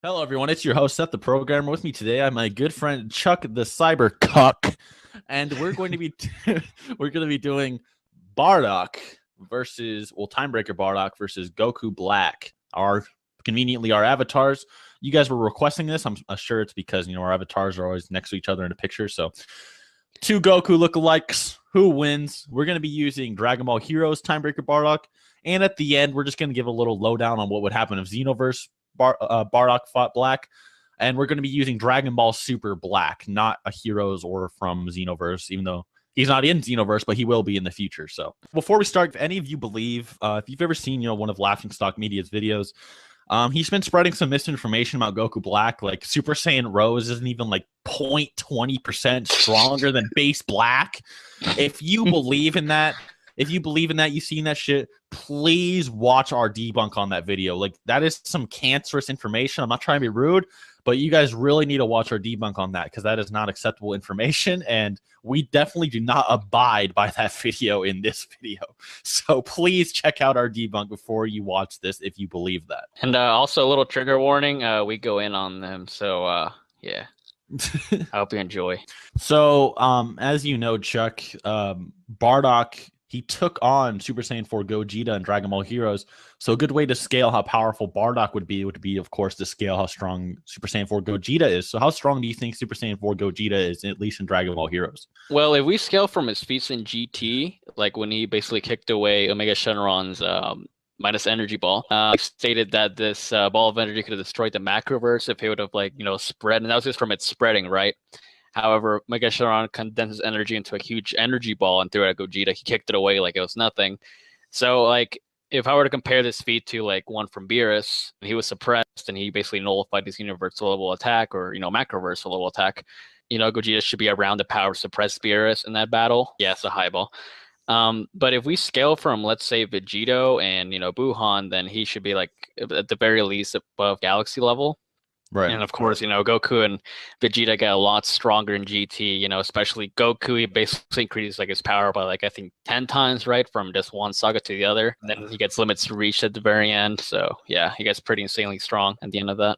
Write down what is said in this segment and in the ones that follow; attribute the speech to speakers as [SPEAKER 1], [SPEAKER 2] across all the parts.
[SPEAKER 1] Hello, everyone. It's your host, Seth, the programmer. With me today, I have my good friend Chuck, the cyber cuck, and we're going to be we're going to be doing Bardock Timebreaker Bardock versus Goku Black. Conveniently our avatars. You guys were requesting this. I'm sure it's because our avatars are always next to each other in a picture. So, two Goku lookalikes. Who wins? We're going to be using Dragon Ball Heroes Timebreaker Bardock, and at the end, we're just going to give a little lowdown on what would happen if Xenoverse Bardock fought Black, and we're going to be using Dragon Ball Super Black, not a Heroes or from Xenoverse, even though he's not in Xenoverse, but he will be in the future. So before we start, if any of you believe, if you've ever seen one of Laughingstock Media's videos, he's been spreading some misinformation about Goku Black, like Super Saiyan Rose isn't even like 0.20% stronger than base Black. If you believe in that, you've seen that shit, please watch our debunk on that video. Like, that is some cancerous information. I'm not trying to be rude, but you guys really need to watch our debunk on that because that is not acceptable information, and we definitely do not abide by that video in this video. So please check out our debunk before you watch this if you believe that.
[SPEAKER 2] And also a little trigger warning, we go in on them, so yeah. I hope you enjoy.
[SPEAKER 1] So, as you know, Chuck, Bardock, he took on Super Saiyan 4 Gogeta and Dragon Ball Heroes. So a good way to scale how powerful Bardock would be, of course, to scale how strong Super Saiyan 4 Gogeta is. So how strong do you think Super Saiyan 4 Gogeta is, at least in Dragon Ball Heroes?
[SPEAKER 2] Well, if we scale from his feats in GT, like when he basically kicked away Omega Shenron's minus energy ball, stated that this ball of energy could have destroyed the macroverse if it would have spread, and that was just from it spreading, right? However, Mega Shenron condenses energy into a huge energy ball and threw it at Gogeta. He kicked it away like it was nothing. So, if I were to compare this feat to, one from Beerus, and he was suppressed, and he basically nullified his universal level attack, or, macroverse level attack, Gogeta should be around the power to suppress Beerus in that battle. Yeah, it's a high ball. But if we scale from, let's say, Vegito and, Buhan, then he should be, at the very least, above Galaxy level.
[SPEAKER 1] Right.
[SPEAKER 2] And of course, Goku and Vegeta get a lot stronger in GT, especially Goku. He basically increases his power by I think 10 times, right? From just one saga to the other. And then he gets limits reached at the very end. So yeah, he gets pretty insanely strong at the end of that.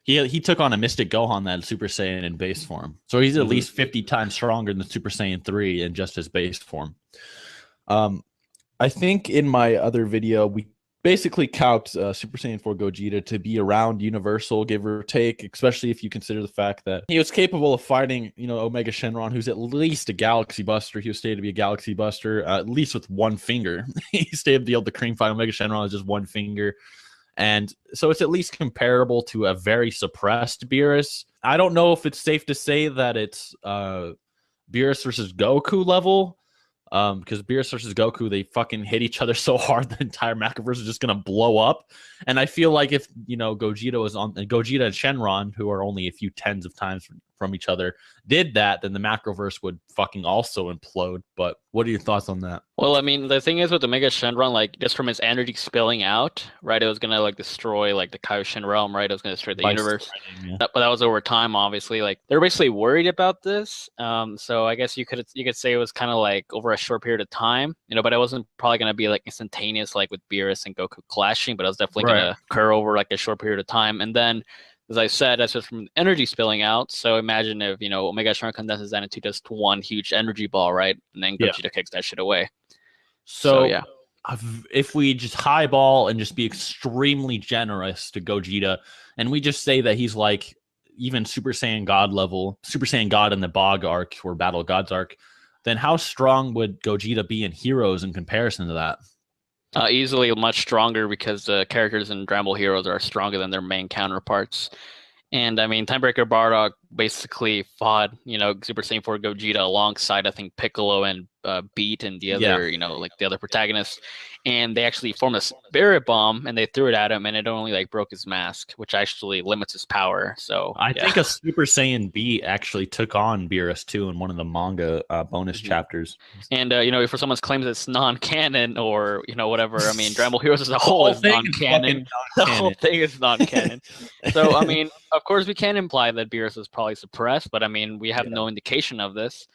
[SPEAKER 1] He took on a Mystic Gohan that Super Saiyan in base form. So he's at least 50 times stronger than Super Saiyan 3 in just his base form. I think in my other video, we basically count Super Saiyan 4 Gogeta to be around universal, give or take, especially if you consider the fact that he was capable of fighting, Omega Shenron, who's at least a Galaxy Buster. He was stated to be a Galaxy Buster, at least with one finger. He stated to be able to cream fight Omega Shenron with just one finger. And so it's at least comparable to a very suppressed Beerus. I don't know if it's safe to say that it's Beerus versus Goku level, because Beerus versus Goku, they fucking hit each other so hard the entire macroverse is just gonna blow up. And I feel like if Gogeta and Shenron, who are only a few tens of times from each other, did that, then the macroverse would fucking also implode. But what are your thoughts on that?
[SPEAKER 2] Well, I mean, the thing is with Omega Shenron, just from his energy spilling out, right, it was gonna destroy the Kaioshin realm, right? It was gonna destroy the universe. Yeah. But that was over time, obviously. They're basically worried about this. So I guess you could say it was kind of over a short period of time, but it wasn't probably gonna be instantaneous with Beerus and Goku clashing, but it was definitely gonna occur over a short period of time. And then, as I said, that's just from energy spilling out. So imagine if, Omega Shenron condenses that into just one huge energy ball, right? And then Gogeta kicks that shit away.
[SPEAKER 1] So yeah, if we just highball and just be extremely generous to Gogeta, and we just say that he's even Super Saiyan God level, Super Saiyan God in the Bog arc or Battle of Gods arc, then how strong would Gogeta be in Heroes in comparison to that?
[SPEAKER 2] Easily much stronger, because the characters in Dragon Ball Heroes are stronger than their main counterparts. And I mean, Timebreaker Bardock basically fought, Super Saiyan 4 Gogeta alongside, I think, Piccolo and Beat and the other, the other protagonists. And they actually formed a spirit bomb and they threw it at him, and it only broke his mask, which actually limits his power. So
[SPEAKER 1] I think a Super Saiyan Beat actually took on Beerus too in one of the manga bonus chapters.
[SPEAKER 2] And for someone's claims it's non-canon or whatever, I mean, Dragon Ball Heroes as a whole is non-canon. The whole thing is non-canon. So I mean, of course, we can imply that Beerus is probably suppressed, but I mean, we have no indication of this.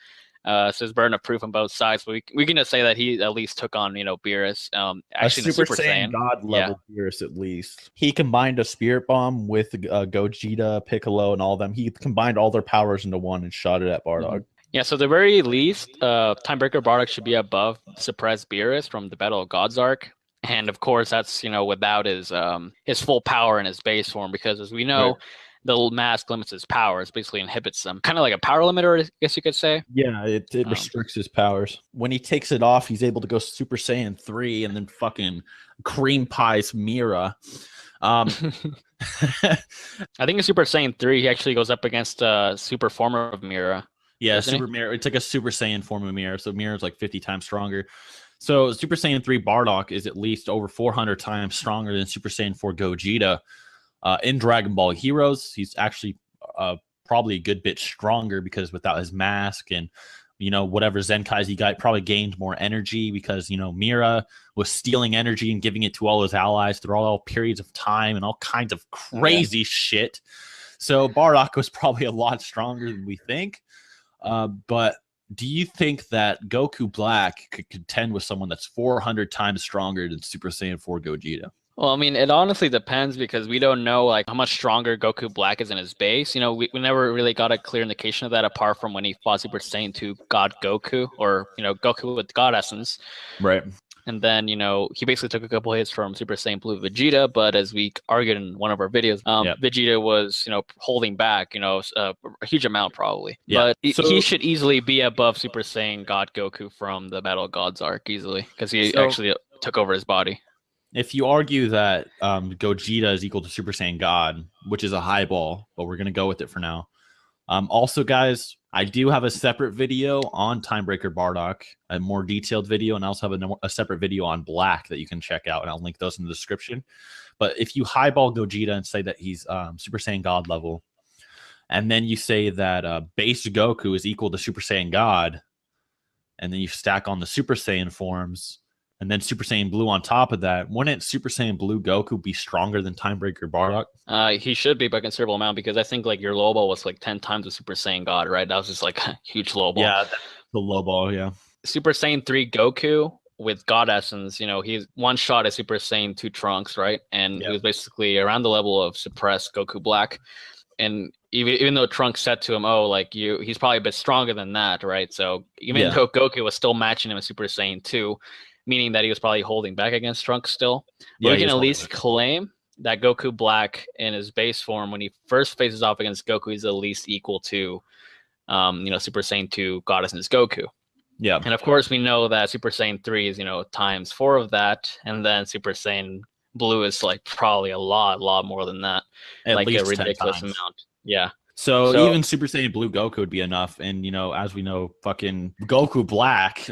[SPEAKER 2] So there's burden of proof on both sides. But we can just say that he at least took on, Beerus. Actually,
[SPEAKER 1] a
[SPEAKER 2] the Super Saiyan
[SPEAKER 1] God
[SPEAKER 2] Yeah.
[SPEAKER 1] level Beerus at least. He combined a Spirit Bomb with Gogeta, Piccolo, and all of them. He combined all their powers into one and shot it at Bardock.
[SPEAKER 2] Yeah, so at the very least, Timebreaker Bardock should be above Suppressed Beerus from the Battle of Gods arc. And of course, that's without his full power in his base form, because as we know,
[SPEAKER 1] Right.
[SPEAKER 2] the mask limits his powers, basically inhibits them, kind of like a power limiter, I guess you could say.
[SPEAKER 1] Yeah, it restricts his powers. When he takes it off, he's able to go Super Saiyan 3 and then fucking cream pies Mira.
[SPEAKER 2] I think in Super Saiyan 3, he actually goes up against a super form of Mira.
[SPEAKER 1] Yeah, Super Mira. It's like a Super Saiyan form of Mira. So Mira's like 50 times stronger. So Super Saiyan 3 Bardock is at least over 400 times stronger than Super Saiyan 4 Gogeta. In Dragon Ball Heroes, he's actually probably a good bit stronger, because without his mask and whatever Zenkais he got, probably gained more energy, because Mira was stealing energy and giving it to all his allies through all periods of time and all kinds of crazy shit. So Bardock was probably a lot stronger than we think. But do you think that Goku Black could contend with someone that's 400 times stronger than Super Saiyan 4 Gogeta?
[SPEAKER 2] Well, I mean, it honestly depends, because we don't know how much stronger Goku Black is in his base. We never really got a clear indication of that, apart from when he fought Super Saiyan 2 God Goku, or Goku with God Essence.
[SPEAKER 1] Right.
[SPEAKER 2] And then, he basically took a couple hits from Super Saiyan Blue Vegeta, but as we argued in one of our videos, Vegeta was, holding back, a huge amount probably. Yeah. But he should easily be above Super Saiyan God Goku from the Battle of Gods arc easily, because he actually took over his body.
[SPEAKER 1] If you argue that Gogeta is equal to Super Saiyan God, which is a highball, but we're going to go with it for now. Also, guys, I do have a separate video on Timebreaker Bardock, a more detailed video, and I also have a separate video on Black that you can check out, and I'll link those in the description. But if you highball Gogeta and say that he's Super Saiyan God level, and then you say that base Goku is equal to Super Saiyan God, and then you stack on the Super Saiyan forms, and then Super Saiyan Blue on top of that, wouldn't Super Saiyan Blue Goku be stronger than Timebreaker Bardock?
[SPEAKER 2] He should be by a considerable amount, because I think your low ball was 10 times the Super Saiyan God, right? That was just a huge low ball.
[SPEAKER 1] Yeah, the low ball, yeah.
[SPEAKER 2] Super Saiyan 3 Goku with God Essence, he's one shot at Super Saiyan 2 Trunks, right? And he was basically around the level of suppressed Goku Black. And even though Trunks said to him, he's probably a bit stronger than that, right? So even though Goku was still matching him in Super Saiyan 2, meaning that he was probably holding back against Trunks still. But we can at least claim that Goku Black in his base form, when he first faces off against Goku, is at least equal to, Super Saiyan 2 God Essence Goku. Yeah. And of course, we know that Super Saiyan 3 is, times 4 of that. And then Super Saiyan Blue is probably a lot more than that. At least a ridiculous amount. Yeah.
[SPEAKER 1] So even Super Saiyan Blue Goku would be enough. And, as we know, fucking Goku Black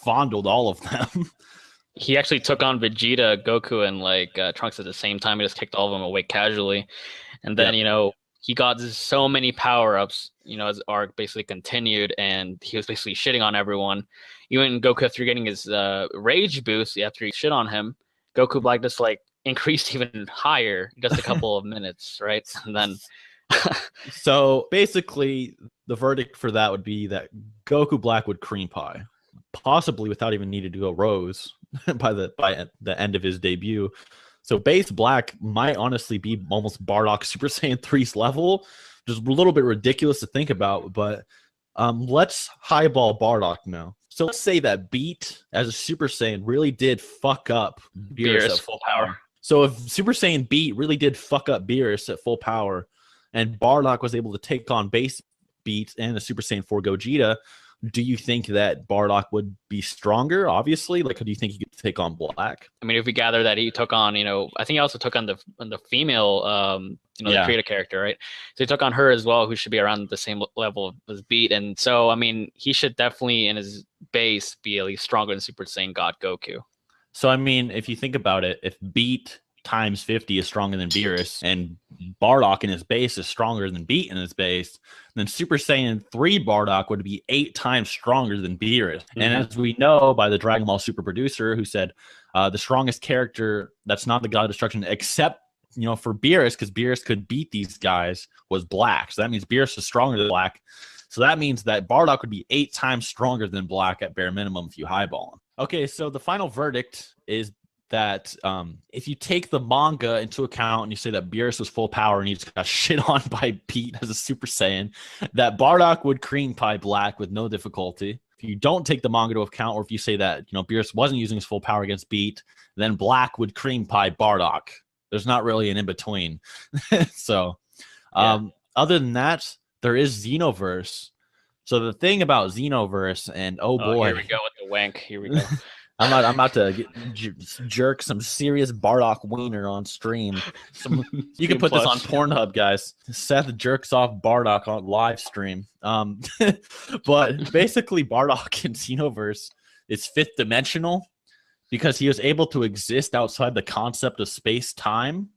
[SPEAKER 1] fondled all of them.
[SPEAKER 2] He actually took on Vegeta, Goku, and Trunks at the same time. He just kicked all of them away casually. And then, he got so many power-ups, as the arc basically continued, and he was basically shitting on everyone. Even Goku, after getting his rage boost, after he shit on him, Goku Black just, increased even higher, just a couple of minutes, right? And then...
[SPEAKER 1] So basically, the verdict for that would be that Goku Black would cream pie, possibly without even needing to go Rose by the end of his debut. So base Black might honestly be almost Bardock Super Saiyan 3's level, just a little bit ridiculous to think about. But let's highball Bardock now. So let's say that Beat as a Super Saiyan really did fuck up Beerus at full power. So if Super Saiyan Beat really did fuck up Beerus at full power, and Bardock was able to take on base Beat and the Super Saiyan 4 Gogeta, do you think that Bardock would be stronger, obviously? Do you think he could take on Black?
[SPEAKER 2] I mean, if we gather that he took on, I think he also took on the female, the creator character, right? So he took on her as well, who should be around the same level as Beat. And so, I mean, he should definitely, in his base, be at least stronger than Super Saiyan God Goku.
[SPEAKER 1] So, I mean, if you think about it, if Beat times 50 is stronger than Beerus, and Bardock in his base is stronger than Beat in his base, then Super Saiyan 3 Bardock would be 8 times stronger than Beerus. Mm-hmm. And as we know by the Dragon Ball Super producer, who said the strongest character that's not the God of Destruction, except for Beerus, because Beerus could beat these guys, was Black. So that means Beerus is stronger than Black. So that means that Bardock would be 8 times stronger than Black at bare minimum if you highball him. Okay, so the final verdict is that if you take the manga into account and you say that Beerus was full power and he just got shit on by Pete as a Super Saiyan, that Bardock would cream pie Black with no difficulty. If you don't take the manga into account, or if you say that Beerus wasn't using his full power against Beat, then Black would cream pie Bardock. There's not really an in between. So, other than that, there is Xenoverse. So the thing about Xenoverse, and oh boy,
[SPEAKER 2] here we go with the wank. Here we go.
[SPEAKER 1] I'm about to jerk some serious Bardock wiener on stream. You can put this on Pornhub, guys. Seth jerks off Bardock on live stream. But basically, Bardock in Xenoverse is fifth dimensional because he was able to exist outside the concept of space-time.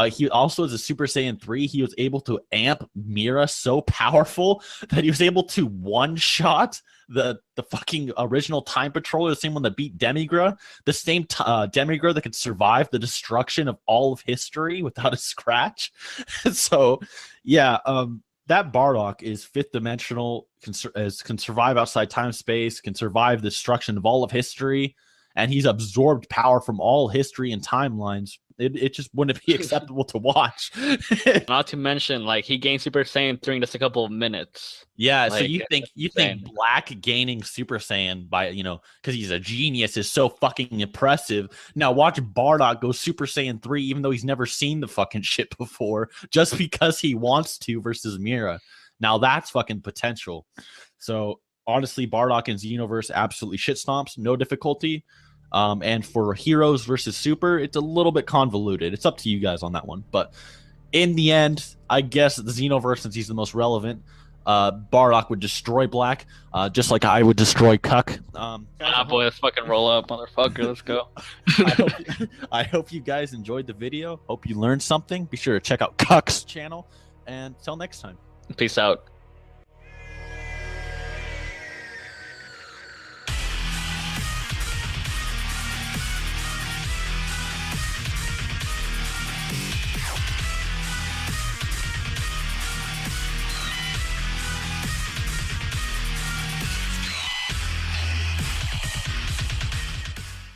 [SPEAKER 1] He also, as a Super Saiyan 3, he was able to amp Mira so powerful that he was able to one-shot the fucking original Time Patroller, the same one that beat Demigra, the same Demigra that could survive the destruction of all of history without a scratch. So, yeah, that Bardock is fifth dimensional, can survive outside time space, can survive the destruction of all of history, and he's absorbed power from all history and timelines. It just wouldn't be acceptable to watch.
[SPEAKER 2] Not to mention, like, he gained Super Saiyan 3 in just a couple of minutes.
[SPEAKER 1] Yeah, like, so you think Black gaining Super Saiyan by, because he's a genius is so fucking impressive. Now watch Bardock go Super Saiyan 3 even though he's never seen the fucking shit before, just because he wants to versus Mira. Now that's fucking potential. So honestly, Bardock in Xenoverse absolutely shit stomps, no difficulty. And for Heroes versus Super, it's a little bit convoluted. It's up to you guys on that one. But in the end, I guess the Xenoverse, since he's the most relevant, Bardock would destroy Black, just like I would destroy Cuck.
[SPEAKER 2] Boy, let's fucking roll up, motherfucker. Let's go.
[SPEAKER 1] I hope you guys enjoyed the video. Hope you learned something. Be sure to check out Cuck's channel. And until next time.
[SPEAKER 2] Peace out.